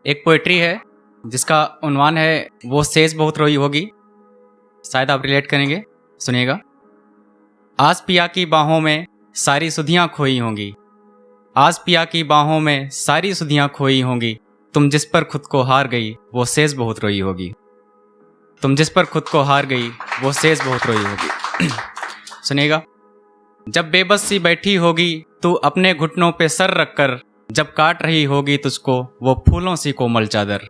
एक पोइट्री है जिसका उन्वान है वो सेज बहुत रोई होगी। शायद आप रिलेट करेंगे, सुनिएगा। आज पिया की बाहों में सारी सुधियां खोई होंगी, आज पिया की बाहों में सारी सुधियां खोई होंगी। तुम जिस पर खुद को हार गई वो सेज बहुत रोई होगी, तुम जिस पर खुद को हार गई वो सेज बहुत रोई होगी। सुनिएगा। जब बेबस सी बैठी होगी तू अपने घुटनों पे सर रखकर, जब काट रही होगी तुझको वो फूलों सी कोमल चादर।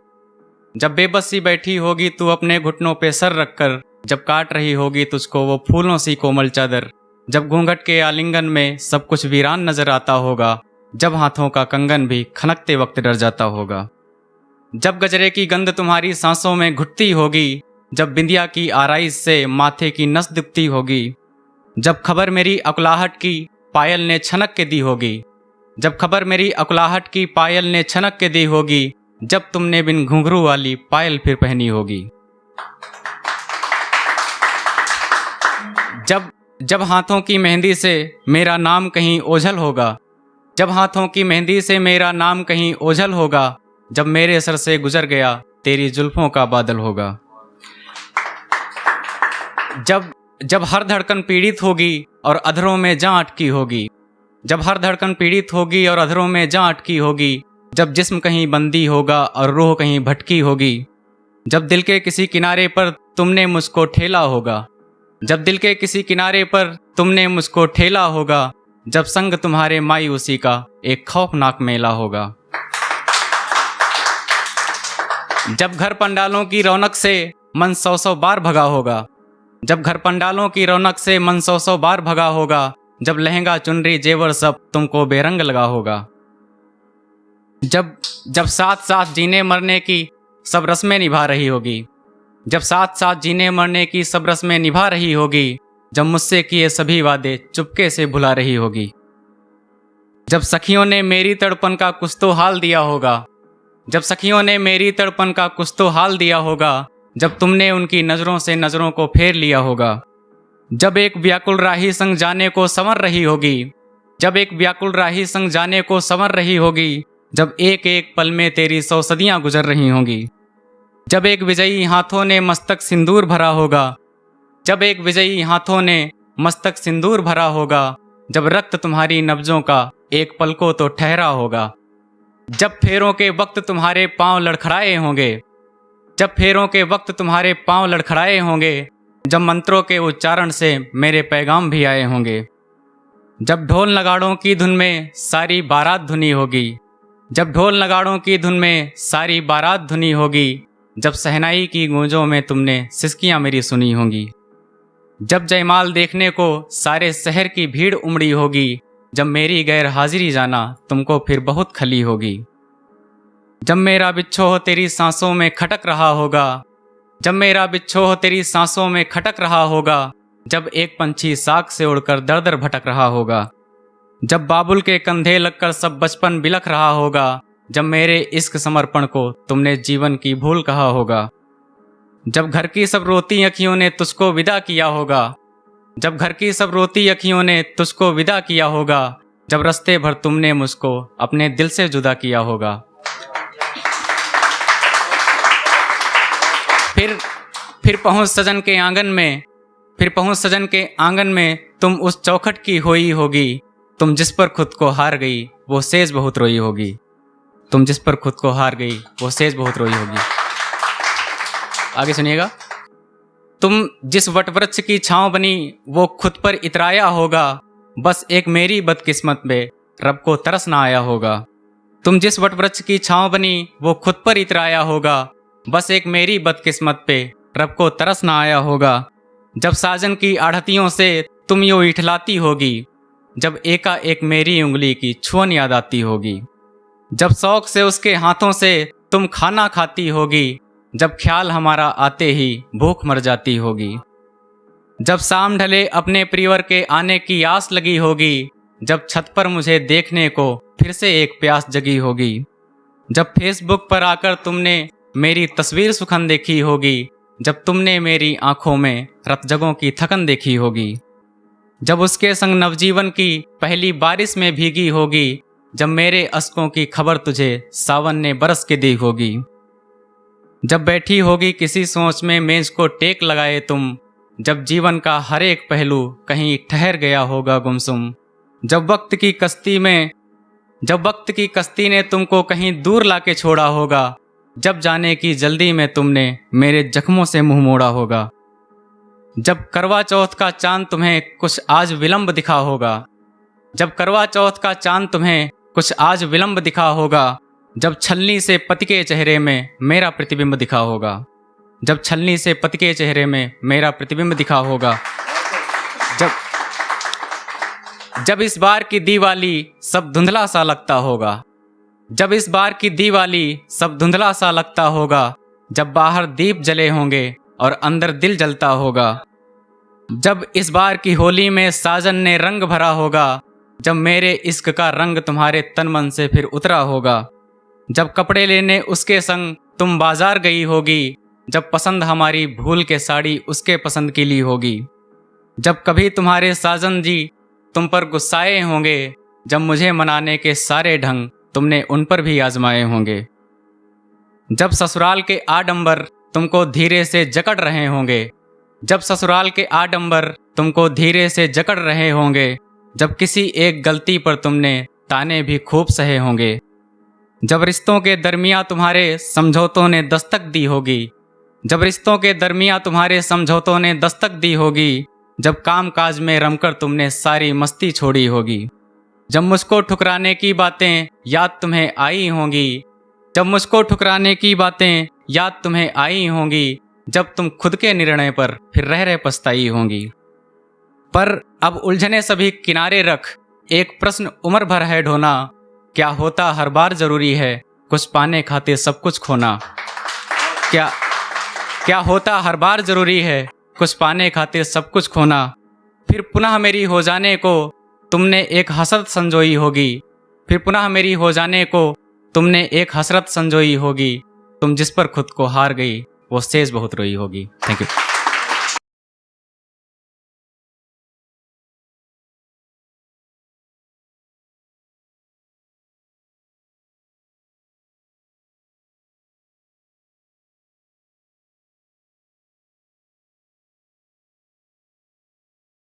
जब बेबस सी बैठी होगी तू अपने घुटनों पे सर रखकर, जब काट रही होगी तुझको वो फूलों सी कोमल चादर। जब घूंघट के आलिंगन में सब कुछ वीरान नजर आता होगा, जब हाथों का कंगन भी खनकते वक्त डर जाता होगा। जब गजरे की गंध तुम्हारी सांसों में घुटती होगी, जब बिंदिया की आराइश से माथे की नस दुखती होगी। जब खबर मेरी अकुलाहट की पायल ने छनक के दी होगी, जब खबर मेरी अकुलाहट की पायल ने छनक के दी होगी। जब तुमने बिन घुंघरू वाली पायल फिर पहनी होगी। जब हाथों की मेहंदी से मेरा नाम कहीं ओझल होगा, जब हाथों की मेहंदी से मेरा नाम कहीं ओझल होगा। जब मेरे सर से गुजर गया तेरी जुल्फों का बादल होगा। जब हर धड़कन पीड़ित होगी और अधरों में जां अटकी होगी, जब हर धड़कन पीड़ित होगी और अधरों में जां अटकी होगी। जब जिस्म कहीं बंदी होगा और रूह कहीं भटकी होगी। जब दिल के किसी किनारे पर तुमने मुझको ठेला होगा, जब दिल के किसी किनारे पर तुमने मुझको ठेला होगा। जब संग तुम्हारे मायूसी का एक खौफनाक मेला होगा। जब घर पंडालों की रौनक से मन सौ सौ बार भगा होगा, जब घर पंडालों की रौनक से मन सौ सौ बार भगा होगा। जब लहंगा चुनरी जेवर सब तुमको बेरंग लगा होगा। जब साथ साथ जीने मरने की सब रस्में निभा रही होगी, जब साथ साथ जीने मरने की सब रस्में निभा रही होगी। जब मुझसे किए सभी वादे चुपके से भुला रही होगी। जब सखियों ने मेरी तड़पन का कुछ तो हाल दिया होगा, जब सखियों ने मेरी तड़पन का कुछ तो हाल दिया होगा। जब तुमने उनकी नजरों से नजरों को फेर लिया होगा। जब एक व्याकुल राही संग जाने को संवर रही होगी, जब एक व्याकुल राही संग जाने को संवर रही होगी। जब एक एक पल में तेरी 100 सदियां गुजर रही होंगी। जब एक विजयी हाथों ने मस्तक सिंदूर भरा होगा, जब एक विजयी हाथों ने मस्तक सिंदूर भरा होगा। जब रक्त तुम्हारी नब्जों का एक पल को तो ठहरा होगा। जब फेरों के वक्त तुम्हारे पांव लड़खड़ाए होंगे, जब फेरों के वक्त तुम्हारे पांव लड़खड़ाए होंगे। जब मंत्रों के उच्चारण से मेरे पैगाम भी आए होंगे। जब ढोल नगाड़ों की धुन में सारी बारात धुनी होगी, जब ढोल नगाड़ों की धुन में सारी बारात धुनी होगी। जब सहनाई की गूंजों में तुमने सिसकियां मेरी सुनी होंगी। जब जयमाल देखने को सारे शहर की भीड़ उमड़ी होगी। जब मेरी गैर हाजिरी जाना तुमको फिर बहुत खली होगी। जब मेरा बिच्छोह तेरी सांसों में खटक रहा होगा, जब मेरा बिच्छोह तेरी सांसों में खटक रहा होगा। जब एक पंछी साग से उड़कर दर दर भटक रहा होगा। जब बाबुल के कंधे लगकर सब बचपन बिलख रहा होगा। जब मेरे इश्क समर्पण को तुमने जीवन की भूल कहा होगा। जब घर की सब रोती अखियों ने तुझको विदा किया होगा, जब घर की सब रोती अखियों ने तुझको विदा किया होगा। जब रस्ते भर तुमने मुझको अपने दिल से जुदा किया होगा। फिर पहुंच सजन के आंगन में, फिर पहुंच सजन के आंगन में तुम उस चौखट की होई होगी। तुम जिस पर खुद को हार गई वो सेज बहुत रोई होगी, तुम जिस पर खुद को हार गई वो सेज बहुत रोई होगी। आगे सुनिएगा। तुम जिस वटवृक्ष की छांव बनी वो खुद पर इतराया होगा। बस एक मेरी बदकिस्मत में रब को तरस ना आया होगा। तुम जिस वटवृक्ष की छांव बनी वो खुद पर इतराया होगा। बस एक मेरी बदकिस्मत पे रब को तरस ना आया होगा। जब साजन की आढ़तियों से तुम यूं इठलाती होगी, जब एका एक मेरी उंगली की छुअन याद आती होगी। जब शौक से उसके हाथों से तुम खाना खाती होगी। जब ख्याल हमारा आते ही भूख मर जाती होगी। जब शाम ढले अपने प्रियवर के आने की आस लगी होगी। जब छत पर मुझे देखने को फिर से एक प्यास जगी होगी। जब फेसबुक पर आकर तुमने मेरी तस्वीर सुखन देखी होगी। जब तुमने मेरी आंखों में रतजगों की थकन देखी होगी। जब उसके संग नवजीवन की पहली बारिश में भीगी होगी। जब मेरे अश्कों की खबर तुझे सावन ने बरस के दी होगी। जब बैठी होगी किसी सोच में मेज को टेक लगाए तुम, जब जीवन का हर एक पहलू कहीं ठहर गया होगा गुमसुम। जब वक्त की कश्ती ने तुमको कहीं दूर लाके छोड़ा होगा, जब जाने की जल्दी में तुमने मेरे जख्मों से मुंह मोड़ा होगा। जब करवा चौथ का चांद तुम्हें कुछ आज विलंब दिखा होगा, जब करवा चौथ का चांद तुम्हें कुछ आज विलंब दिखा होगा, जब छलनी से पति के चेहरे में मेरा प्रतिबिंब दिखा होगा, जब छलनी से पति के चेहरे में मेरा प्रतिबिंब दिखा होगा। जब इस बार की दिवाली सब धुंधला सा लगता होगा, जब इस बार की दिवाली सब धुंधला सा लगता होगा, जब बाहर दीप जले होंगे और अंदर दिल जलता होगा। जब इस बार की होली में साजन ने रंग भरा होगा, जब मेरे इश्क का रंग तुम्हारे तन मन से फिर उतरा होगा। जब कपड़े लेने उसके संग तुम बाजार गई होगी, जब पसंद हमारी भूल के साड़ी उसके पसंद की ली होगी। जब कभी तुम्हारे साजन जी तुम पर गुस्साए होंगे, जब मुझे मनाने के सारे ढंग तुमने उन पर भी आजमाए होंगे। जब ससुराल के आडंबर तुमको धीरे से जकड़ रहे होंगे, जब ससुराल के आडंबर तुमको धीरे से जकड़ रहे होंगे, जब किसी एक गलती पर तुमने ताने भी खूब सहे होंगे। जब रिश्तों के दरमियां तुम्हारे समझौतों ने दस्तक दी होगी, जब रिश्तों के दरमियां तुम्हारे समझौतों ने दस्तक दी होगी, जब काम काज में रमकर तुमने सारी मस्ती छोड़ी होगी। जब मुझको ठुकराने की बातें याद तुम्हें आई होंगी, जब मुझको ठुकराने की बातें याद तुम्हें आई होंगी, जब तुम खुद के निर्णय पर फिर रह पछताई होंगी। पर अब उलझने सभी किनारे रख, एक प्रश्न उम्र भर है ढोना, क्या होता हर बार जरूरी है कुछ पाने खातिर सब कुछ खोना। क्या होता हर बार जरूरी है कुछ पाने खातिर सब कुछ खोना। फिर पुनः मेरी हो जाने को तुमने एक हसरत संजोई होगी, फिर पुनः मेरी हो जाने को तुमने एक हसरत संजोई होगी। तुम जिस पर खुद को हार गई वो सेज बहुत रोई होगी। Thank you.